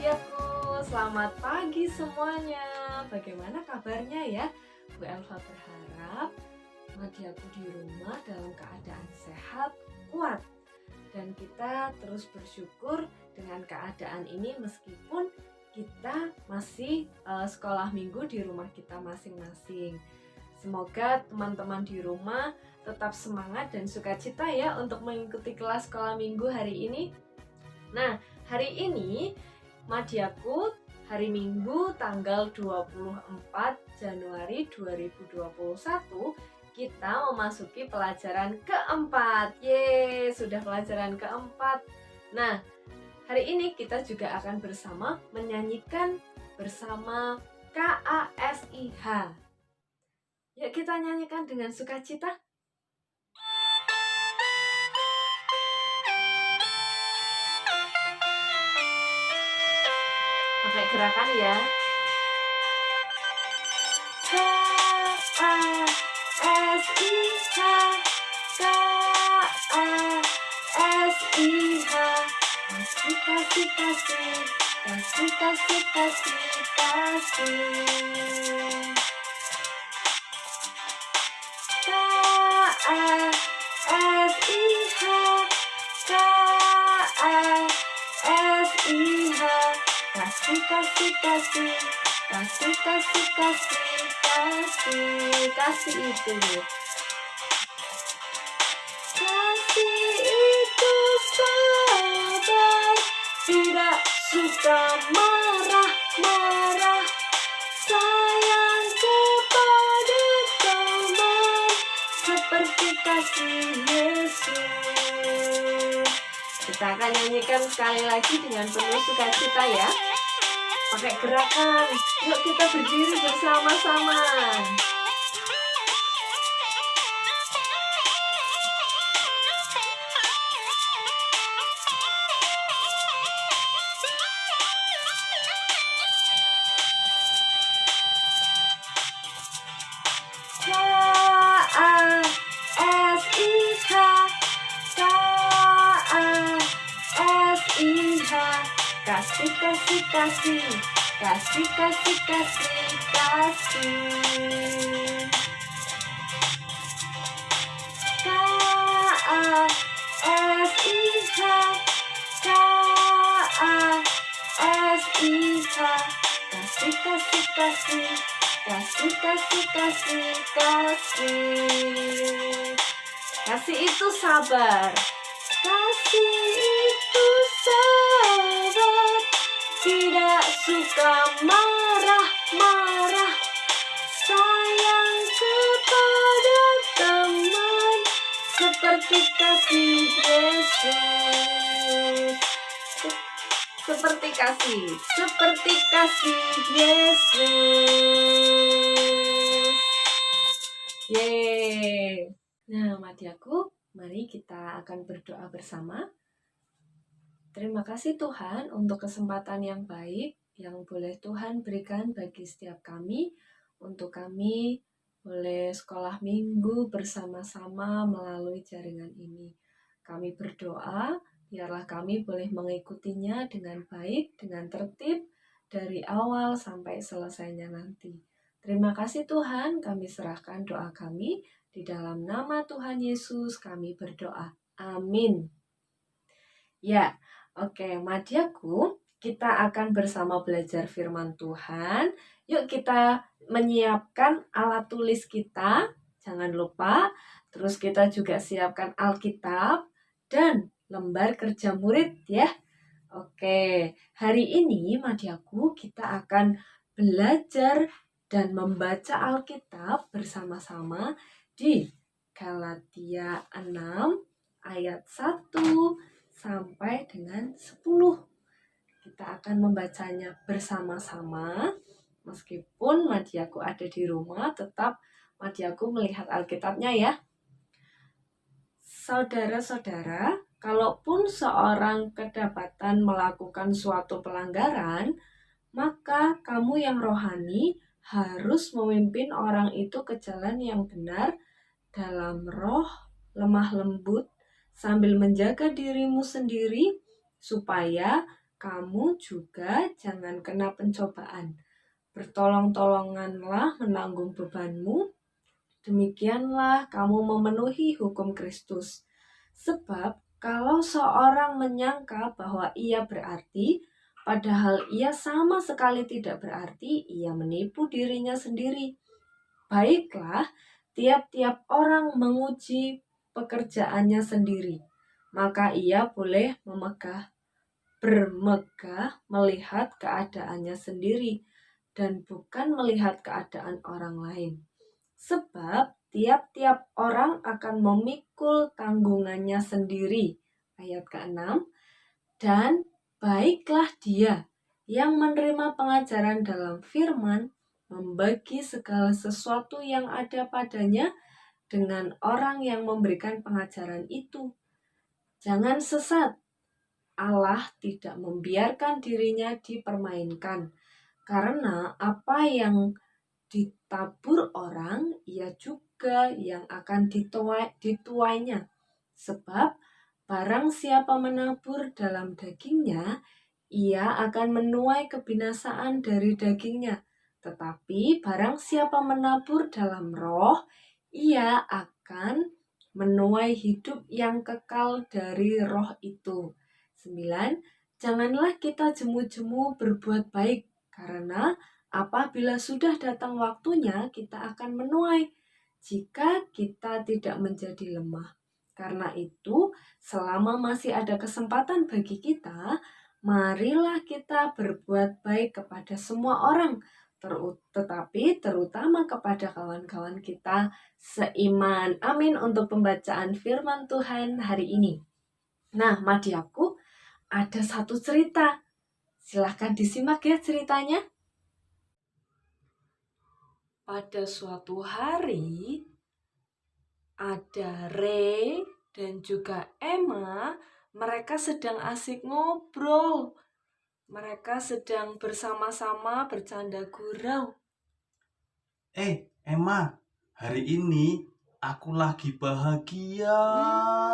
Madiaku, selamat pagi semuanya. Bagaimana kabarnya ya? Bu Elva berharap Madiaku di rumah dalam keadaan sehat, kuat. Dan kita terus bersyukur dengan keadaan ini meskipun kita masih sekolah minggu di rumah kita masing-masing. Semoga teman-teman di rumah tetap semangat dan sukacita ya untuk mengikuti kelas sekolah minggu hari ini. Nah, hari ini Madiaku hari Minggu tanggal 24 Januari 2021 kita memasuki pelajaran keempat. Yeay, sudah pelajaran keempat. Nah, hari ini kita juga akan bersama menyanyikan bersama KASIH. Yuk kita nyanyikan dengan sukacita. Pakai gerakan ya. KASIH, KASIH, kasih kasih kasih, kasih kasih kasih kasih. KASIH, KASIH, kasih kasih kasih, kasih kasih kasih kasih. Kasih itu sabar, tidak suka marah-marah, sayang kepada teman seperti kasih Yesus. Kita akan nyanyikan sekali lagi dengan penuh sukacita ya. Pakai gerakan. Yuk kita berdiri bersama-sama. KASIH, KASIH, kasih kasih kasih, kasih kasih kasih kasih. KASIH, KASIH, kasih kasih kasih, kasih kasih kasih kasih. Kasih itu sabar. Kasih itu sabar, tidak suka marah-marah, sayang kepada teman seperti kasih Yesus. Seperti kasih Yesus. Yeay. Nah, Madiaku, mari kita akan berdoa bersama. Terima kasih Tuhan untuk kesempatan yang baik yang boleh Tuhan berikan bagi setiap kami, untuk kami boleh sekolah minggu bersama-sama melalui jaringan ini. Kami berdoa, biarlah kami boleh mengikutinya dengan baik, dengan tertib, dari awal sampai selesainya nanti. Terima kasih Tuhan, kami serahkan doa kami. Di dalam nama Tuhan Yesus kami berdoa. Amin. Ya, oke, Madiaku, kita akan bersama belajar firman Tuhan. Yuk kita menyiapkan alat tulis kita, jangan lupa. Terus kita juga siapkan Alkitab dan lembar kerja murid ya. Oke, hari ini Madiaku kita akan belajar dan membaca Alkitab bersama-sama di Galatia 6 ayat 1 sampai dengan 10. Kita akan membacanya bersama-sama. Meskipun Madiaku ada di rumah, tetap Madiaku melihat Alkitabnya ya. Saudara-saudara, kalaupun seorang kedapatan melakukan suatu pelanggaran, maka kamu yang rohani harus memimpin orang itu ke jalan yang benar dalam roh lemah lembut, sambil menjaga dirimu sendiri supaya kamu juga jangan kena pencobaan. Bertolong-tolonganlah menanggung bebanmu, demikianlah kamu memenuhi hukum Kristus. Sebab kalau seorang menyangka bahwa ia berarti, padahal ia sama sekali tidak berarti, ia menipu dirinya sendiri. Baiklah, tiap-tiap orang menguji pekerjaannya sendiri, maka ia boleh bermegah melihat keadaannya sendiri dan bukan melihat keadaan orang lain. Sebab tiap-tiap orang akan memikul tanggungannya sendiri. Ayat ke-6. Dan baiklah dia yang menerima pengajaran dalam firman, membagi segala sesuatu yang ada padanya dengan orang yang memberikan pengajaran itu. Jangan sesat. Allah tidak membiarkan dirinya dipermainkan, karena apa yang ditabur orang, ia juga yang akan dituainya. Sebab barang siapa menabur dalam dagingnya, ia akan menuai kebinasaan dari dagingnya. Tetapi barang siapa menabur dalam roh, ia akan menuai hidup yang kekal dari roh itu. 9. Janganlah kita jemu-jemu berbuat baik, karena apabila sudah datang waktunya, kita akan menuai jika kita tidak menjadi lemah. Karena itu, selama masih ada kesempatan bagi kita, marilah kita berbuat baik kepada semua orang, tetapi terutama kepada kawan-kawan kita seiman. Amin untuk pembacaan firman Tuhan hari ini. Nah, Madiaku, ada satu cerita. Silahkan disimak ya ceritanya. Pada suatu hari, ada Ray dan juga Emma. Mereka sedang asik ngobrol. Mereka sedang bersama-sama bercanda gurau. Emma, hari ini aku lagi bahagia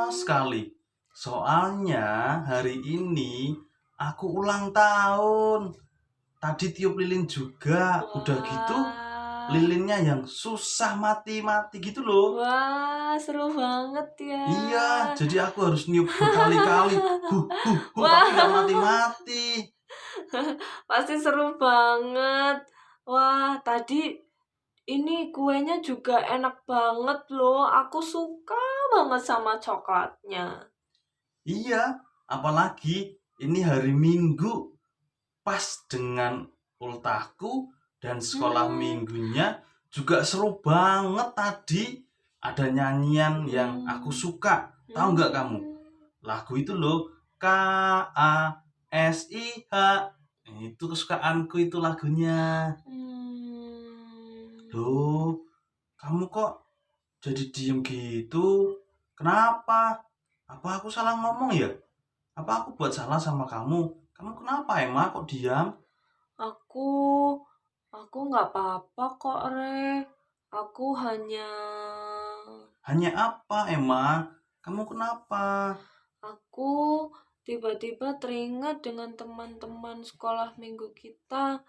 sekali. Soalnya hari ini aku ulang tahun. Tadi tiup lilin juga. Wah. Udah gitu lilinnya yang susah mati-mati gitu loh. Wah, seru banget ya. Iya, jadi aku harus niup berkali-kali. Tapi gak mati-mati. Pasti seru banget. Wah, tadi ini kuenya juga enak banget loh. Aku suka banget sama coklatnya. Iya, apalagi ini hari Minggu. Pas dengan ultahku dan sekolah minggunya juga seru banget tadi. Ada nyanyian yang aku suka. Tahu nggak kamu? Lagu itu loh, KASIH. Itu kesukaanku itu lagunya. Loh, kamu kok jadi diem gitu? Kenapa? Apa aku salah ngomong ya? Apa aku buat salah sama kamu? Kamu kenapa Emma kok diam? Aku nggak apa-apa kok, Re. Aku hanya apa Emma? Kamu kenapa? Aku tiba-tiba teringat dengan teman-teman sekolah minggu kita.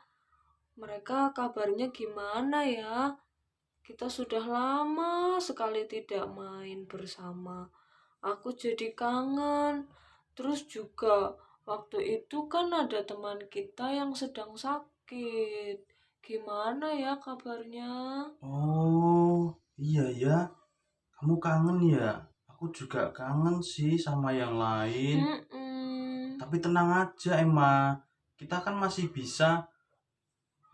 Mereka kabarnya gimana ya? Kita sudah lama sekali tidak main bersama. Aku jadi kangen. Terus juga waktu itu kan ada teman kita yang sedang sakit. Gimana ya kabarnya? Oh, iya ya. Kamu kangen ya? Aku juga kangen sih sama yang lain. Tapi tenang aja Emma. Kita kan masih bisa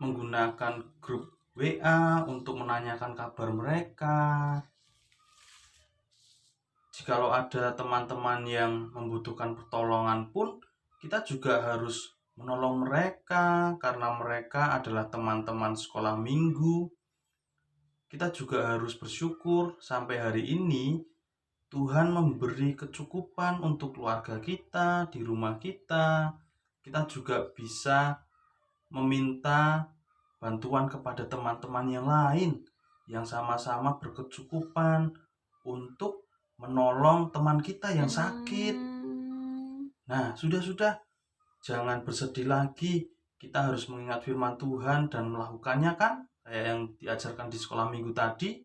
menggunakan grup WA untuk menanyakan kabar mereka. Jikalau ada teman-teman yang membutuhkan pertolongan pun, kita juga harus menolong mereka karena mereka adalah teman-teman sekolah minggu. Kita juga harus bersyukur sampai hari ini Tuhan memberi kecukupan untuk keluarga kita, di rumah kita. Kita juga bisa meminta bantuan kepada teman-teman yang lain yang sama-sama berkecukupan untuk menolong teman kita yang sakit. Nah, sudah. jangan bersedih lagi. Kita harus mengingat firman Tuhan dan melakukannya kan, kayak yang diajarkan di sekolah minggu tadi.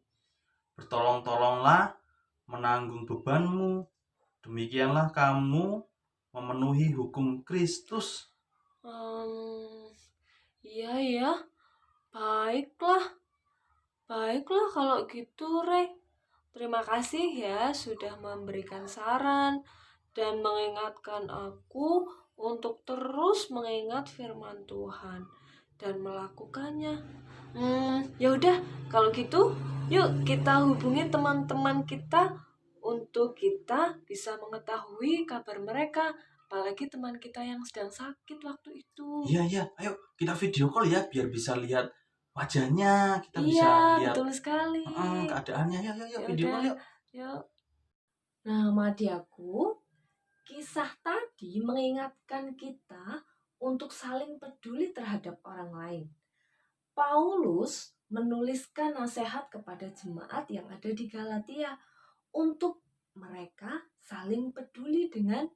Bertolong-tolonglah menanggung bebanmu. Demikianlah kamu memenuhi hukum Kristus. Iya ya, baiklah. Baiklah kalau gitu, Rey. Terima kasih ya sudah memberikan saran dan mengingatkan aku untuk terus mengingat firman Tuhan dan melakukannya. Ya udah, kalau gitu, yuk kita hubungi teman-teman kita untuk kita bisa mengetahui kabar mereka, apalagi teman kita yang sedang sakit waktu itu. Iya, ayo kita video call ya, biar bisa lihat wajahnya, kita bisa Iya, lihat betul sekali. keadaannya. Yuk, Ya video udah, call yuk. yuk. Nah, Madiaku, kisah tadi mengingatkan kita untuk saling peduli terhadap orang lain. Paulus menuliskan nasihat kepada jemaat yang ada di Galatia untuk mereka saling peduli dengan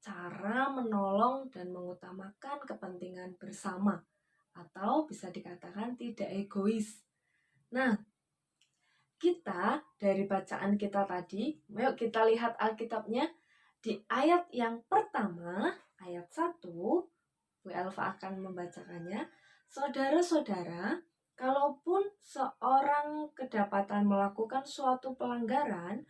cara menolong dan mengutamakan kepentingan bersama, atau bisa dikatakan tidak egois. Nah, kita dari bacaan kita tadi, yuk kita lihat Alkitabnya di ayat yang pertama, ayat 1, Bu Elva akan membacakannya. Saudara-saudara, kalaupun seorang kedapatan melakukan suatu pelanggaran,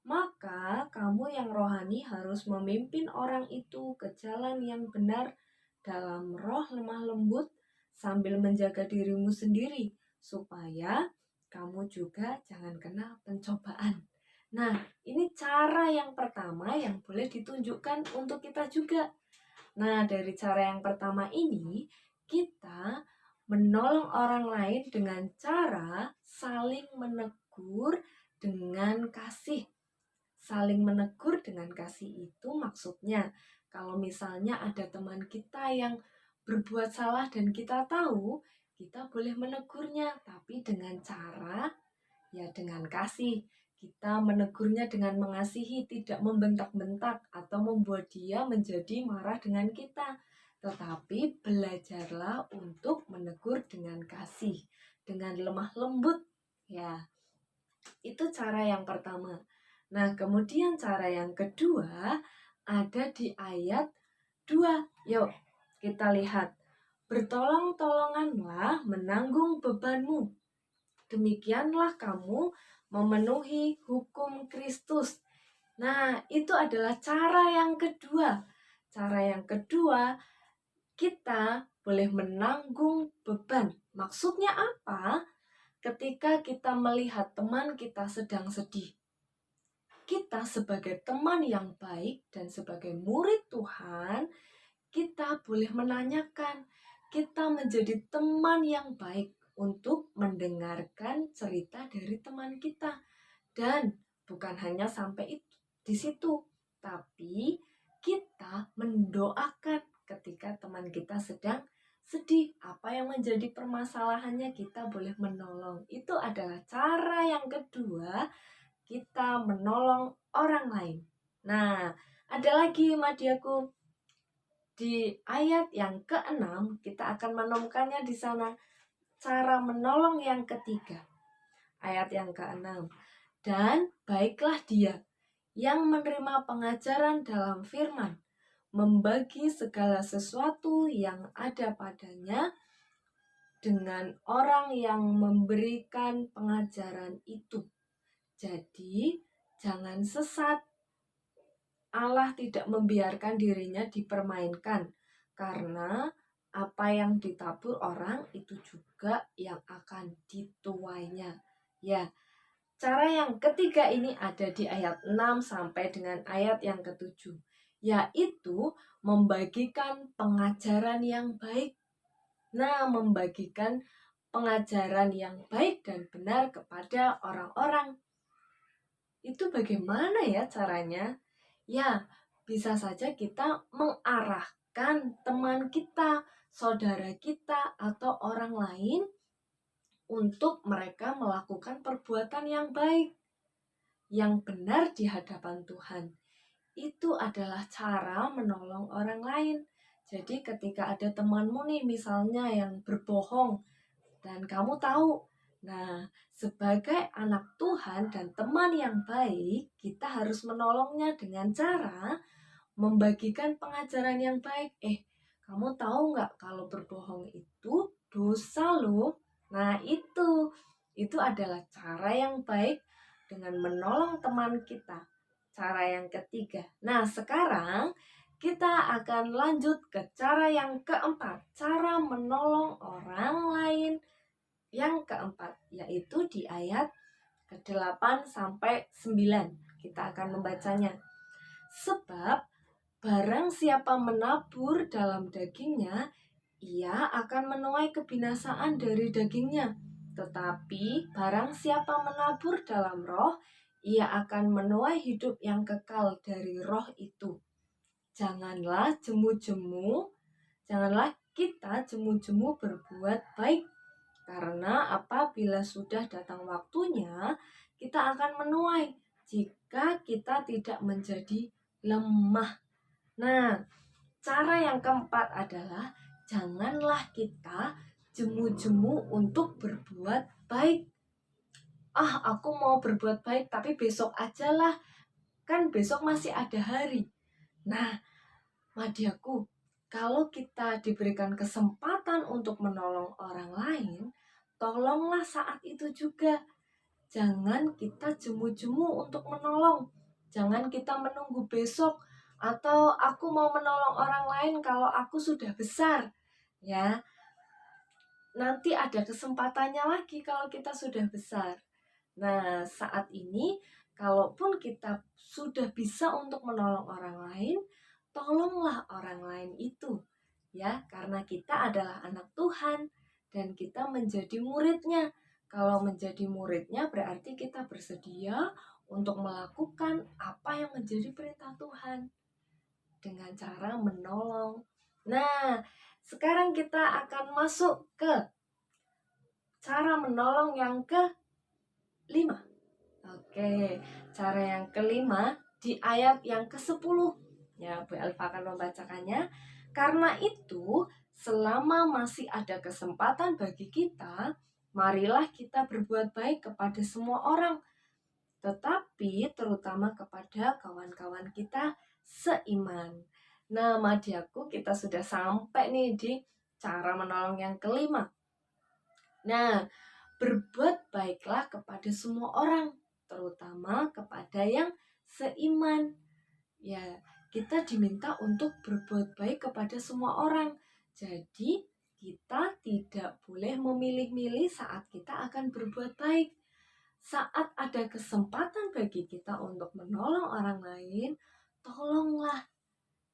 maka kamu yang rohani harus memimpin orang itu ke jalan yang benar dalam roh lemah lembut sambil menjaga dirimu sendiri, supaya kamu juga jangan kena pencobaan. Nah, ini cara yang pertama yang boleh ditunjukkan untuk kita juga. Nah, dari cara yang pertama ini, kita menolong orang lain dengan cara saling menegur dengan kasih. Saling menegur dengan kasih itu maksudnya, kalau misalnya ada teman kita yang berbuat salah dan kita tahu, kita boleh menegurnya, tapi dengan cara ya dengan kasih. Kita menegurnya dengan mengasihi, tidak membentak-bentak atau membuat dia menjadi marah dengan kita. Tetapi belajarlah untuk menegur dengan kasih, dengan lemah lembut. Ya, itu cara yang pertama. Nah, kemudian cara yang kedua ada di ayat 2. Yuk, kita lihat. Bertolong-tolonganlah menanggung bebanmu. Demikianlah kamu memenuhi hukum Kristus. Nah, itu adalah cara yang kedua. Cara yang kedua, kita boleh menanggung beban. Maksudnya apa? Ketika kita melihat teman kita sedang sedih, kita sebagai teman yang baik dan sebagai murid Tuhan, kita boleh menanyakan, kita menjadi teman yang baik untuk mendengarkan cerita dari teman kita. Dan bukan hanya sampai itu di situ, tapi kita mendoakan ketika teman kita sedang sedih, apa yang menjadi permasalahannya, kita boleh menolong. Itu adalah cara yang kedua, kita menolong orang lain. Nah, ada lagi Madiaku. Di ayat yang ke-6 kita akan menemukannya di sana cara menolong yang ketiga. Ayat yang ke-6. Dan baiklah dia yang menerima pengajaran dalam firman, membagi segala sesuatu yang ada padanya dengan orang yang memberikan pengajaran itu. Jadi, jangan sesat. Allah tidak membiarkan dirinya dipermainkan, karena apa yang ditabur orang itu juga yang akan dituainya. Ya, cara yang ketiga ini ada di ayat 6 sampai dengan ayat yang ke-7, yaitu membagikan pengajaran yang baik. Nah, membagikan pengajaran yang baik dan benar kepada orang-orang. Itu bagaimana ya caranya? Ya, bisa saja kita mengarahkan teman kita, saudara kita, atau orang lain untuk mereka melakukan perbuatan yang baik, yang benar di hadapan Tuhan. Itu adalah cara menolong orang lain. Jadi ketika ada temanmu nih misalnya yang berbohong dan kamu tahu, nah sebagai anak Tuhan dan teman yang baik, kita harus menolongnya dengan cara membagikan pengajaran yang baik. Kamu tahu nggak kalau berbohong itu dosa loh. Nah itu adalah cara yang baik dengan menolong teman kita. Cara yang ketiga. Nah sekarang kita akan lanjut ke cara yang keempat. Cara menolong orang lain yang keempat, yaitu di ayat ke-8 sampai 9. Kita akan membacanya. Sebab barang siapa menabur dalam dagingnya, ia akan menuai kebinasaan dari dagingnya. Tetapi barang siapa menabur dalam roh, ia akan menuai hidup yang kekal dari roh itu. Janganlah kita jemu-jemu berbuat baik, karena apabila sudah datang waktunya, kita akan menuai jika kita tidak menjadi lemah. Nah, cara yang keempat adalah janganlah kita jemu-jemu untuk berbuat baik. Aku mau berbuat baik tapi besok aja lah, kan besok masih ada hari. Nah, Madiaku, kalau kita diberikan kesempatan untuk menolong orang lain, tolonglah saat itu juga. Jangan kita jemu-jemu untuk menolong. Jangan kita menunggu besok atau aku mau menolong orang lain kalau aku sudah besar. Ya, nanti ada kesempatannya lagi kalau kita sudah besar. Nah, saat ini kalaupun kita sudah bisa untuk menolong orang lain, tolonglah orang lain itu. Ya, karena kita adalah anak Tuhan dan kita menjadi muridnya. Kalau menjadi muridnya berarti kita bersedia untuk melakukan apa yang menjadi perintah Tuhan dengan cara menolong. Nah, sekarang kita akan masuk ke cara menolong yang ke-5. Oke, cara yang kelima di ayat yang ke-10. Ya, Bu Elva akan membacakannya. Karena itu, selama masih ada kesempatan bagi kita, marilah kita berbuat baik kepada semua orang, tetapi terutama kepada kawan-kawan kita seiman. Nah, Madiaku, kita sudah sampai nih di cara menolong yang kelima. Nah, berbuat baiklah kepada semua orang, terutama kepada yang seiman. Ya, kita diminta untuk berbuat baik kepada semua orang. Jadi, kita tidak boleh memilih-milih saat kita akan berbuat baik. Saat ada kesempatan bagi kita untuk menolong orang lain, tolonglah.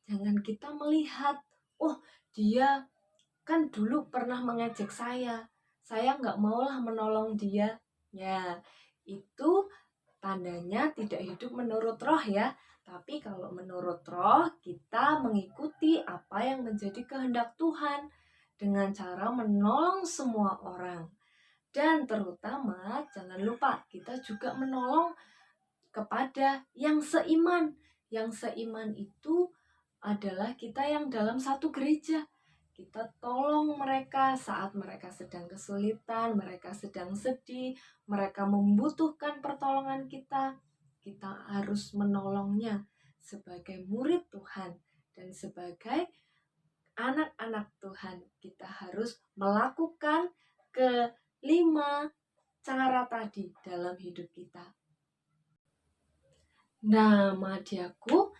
Jangan kita melihat, dia kan dulu pernah mengejek saya nggak maulah menolong dia. Ya, itu tandanya tidak hidup menurut roh ya. Tapi kalau menurut roh, kita mengikuti apa yang menjadi kehendak Tuhan dengan cara menolong semua orang. Dan terutama jangan lupa kita juga menolong kepada yang seiman. Yang seiman itu adalah kita yang dalam satu gereja. Kita tolong mereka saat mereka sedang kesulitan, mereka sedang sedih, mereka membutuhkan pertolongan kita. Kita harus menolongnya sebagai murid Tuhan dan sebagai anak-anak Tuhan. Kita harus melakukan kelima cara tadi dalam hidup kita. Nah, Madiaku,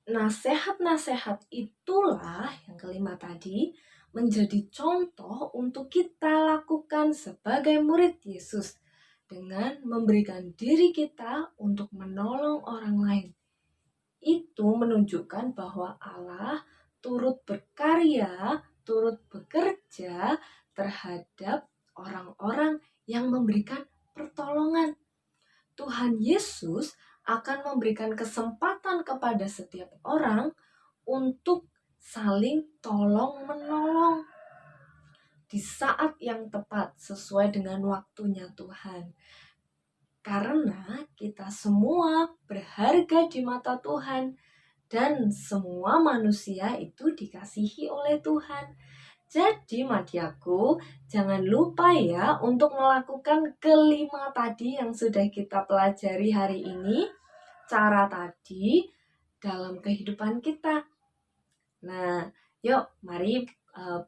nasihat-nasihat itulah yang kelima tadi menjadi contoh untuk kita lakukan sebagai murid Yesus dengan memberikan diri kita untuk menolong orang lain. Itu menunjukkan bahwa Allah turut berkarya, turut bekerja terhadap orang-orang yang memberikan pertolongan. Tuhan Yesus akan memberikan kesempatan kepada setiap orang untuk saling tolong-menolong di saat yang tepat sesuai dengan waktunya Tuhan. Karena kita semua berharga di mata Tuhan dan semua manusia itu dikasihi oleh Tuhan. Jadi Madiaku, jangan lupa ya untuk melakukan kelima tadi yang sudah kita pelajari hari ini, cara tadi dalam kehidupan kita. Nah, yuk mari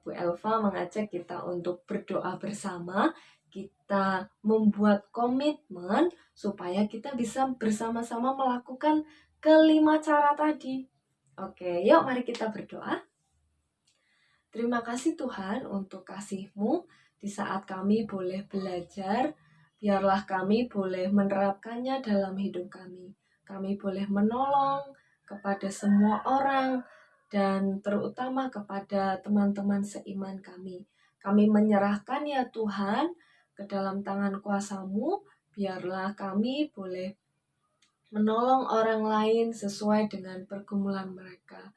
Bu Elva mengajak kita untuk berdoa bersama. Kita membuat komitmen supaya kita bisa bersama-sama melakukan kelima cara tadi. Oke, yuk mari kita berdoa. Terima kasih Tuhan untuk kasih-Mu di saat kami boleh belajar. Biarlah kami boleh menerapkannya dalam hidup kami. Kami boleh menolong kepada semua orang dan terutama kepada teman-teman seiman kami. Kami menyerahkan ya Tuhan ke dalam tangan kuasa-Mu. Biarlah kami boleh menolong orang lain sesuai dengan pergumulan mereka.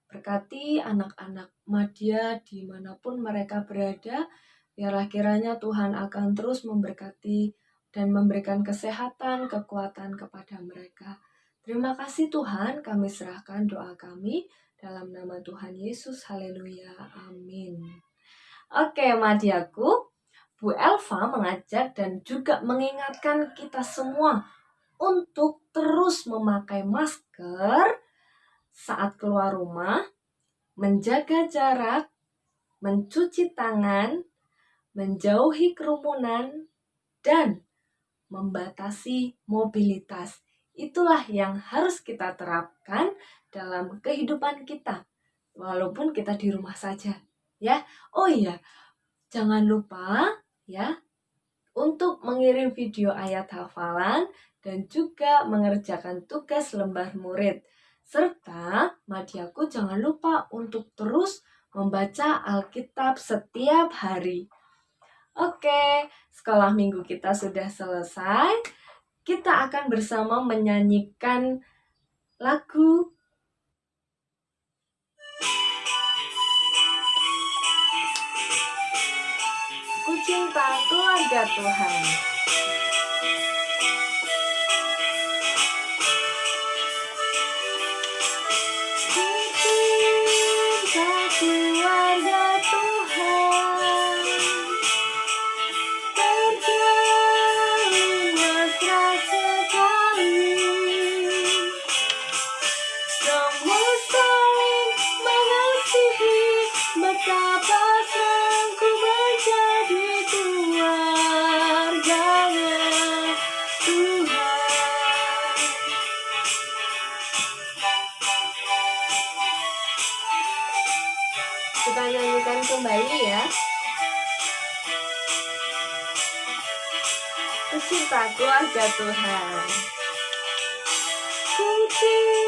Berkati anak-anak Madya dimanapun mereka berada, biarlah kiranya Tuhan akan terus memberkati dan memberikan kesehatan, kekuatan kepada mereka. Terima kasih Tuhan, kami serahkan doa kami dalam nama Tuhan Yesus. Haleluya. Amin. Oke, Madyaku, Bu Elva mengajak dan juga mengingatkan kita semua untuk terus memakai masker saat keluar rumah, menjaga jarak, mencuci tangan, menjauhi kerumunan, dan membatasi mobilitas. Itulah yang harus kita terapkan dalam kehidupan kita, walaupun kita di rumah saja. Ya, oh iya, jangan lupa ya untuk mengirim video ayat hafalan dan juga mengerjakan tugas lembar murid. Serta Madyaku jangan lupa untuk terus membaca Alkitab setiap hari. Oke, sekolah minggu kita sudah selesai. Kita akan bersama menyanyikan lagu Ku Cinta Keluarga Tuhan. Keluarga Tuhan terjalin mesra sekali, semua saling mengasihi, betapa senangku menjadi keluarganya Tuhan. Kita nyanyikan kembali ya. Ku cinta keluarga Tuhan. Ku cinta